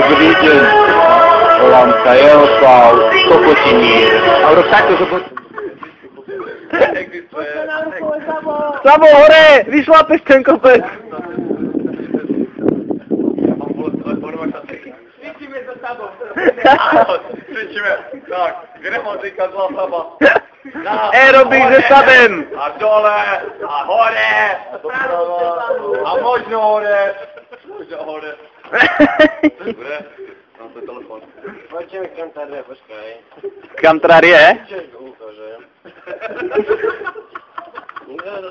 Dobrý deň. Volám sa Jaroslav Kokotinír. A urob takto, že poď. Sabo, hore! Vyšlapeš ten kopec! Cvičíme za Sabom. Áno, cvičíme. Tak, gremotika zla Saba. Robíš ze Sabem! A dole, a hore, a možno hore. Možno hore. Dobre, mám to telefon. Poďme kam tady, počkaj. Kam trar je?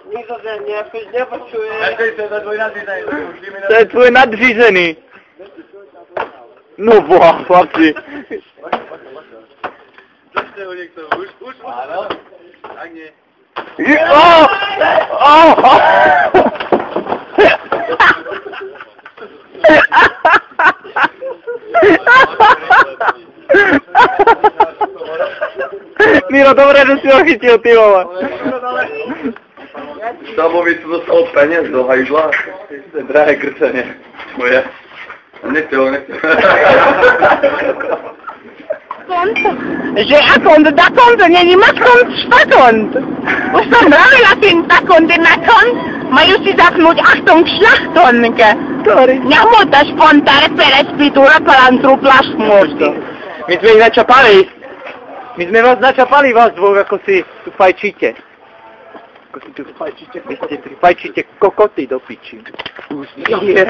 Nikto sa nepočuje. To je tvoj nadřízený. No boha, chlapci. Držte ho niekto, už. Áno, tak nie. Miro, dobre, že si ho chytil, ty vole. Sabovi to dostalo peniaz do hajzla. To je drahé krčenie. Moje. Nechce ho. Že akond, dakond, není maskond, štakond. Už som vravila tým takond i nakond, majú si zapnúť Achtung šlachtonke. Nemotaš pontare perec pitura palantru plašmurti. My sme ich načapali. My sme vás načapali, vás dvoch, ako si tu fajčíte. Ako si tu fajčíte kokoty. Vy ste tu fajčíte kokoty do piči. Je.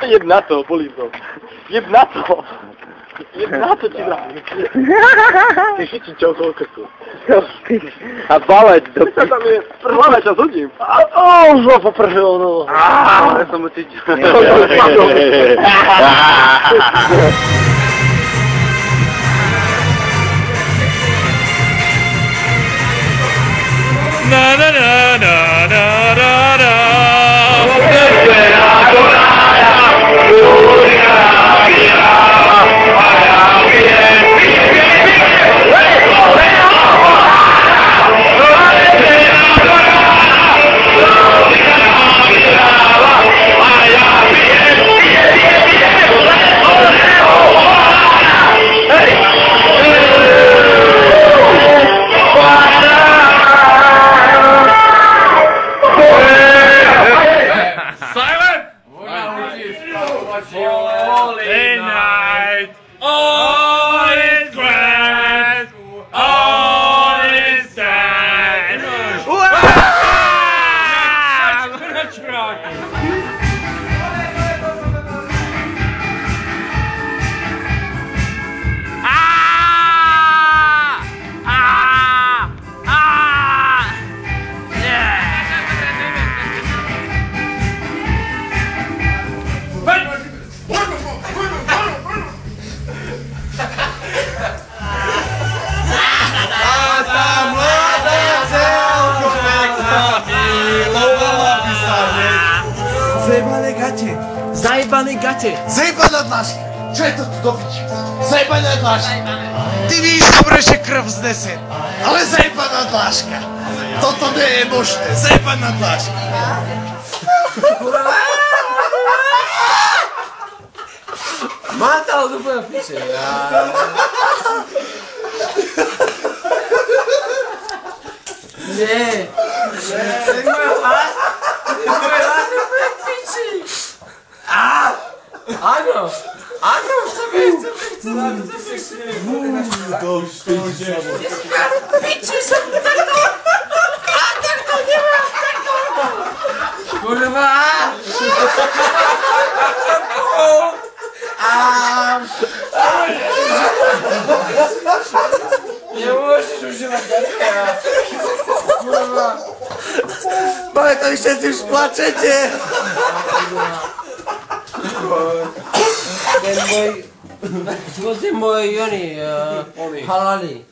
Jeb na to, bolí to. Jeb na to. Jeb na to ti vrám. Ty chytí čoukol krku. A balec do piči. Tam je prhlavé, čas hodím. Už ho poprhil, no. Ja som ho cítil. Na na na na na na na. Holy night, all is grand, all is sad. Zajebané gate! Zajebaná dlažka! Čo je to tu do piči? Zajebaná dlažka! Ty víš dobre, že krv znesem, ale zajebaná dlažka! Toto nie je možné, zajebaná dlažka! Mátal do boja piče! Nie! To je môj hlas! Môj hlas je pre piči! Áno! Áno! Chcem! Piči som takto! A takto nemám takto! Kurva! Nemôžeš užívať ďalšia! Kurva! Pamätaj, všetci už plačete! Ten môj halali.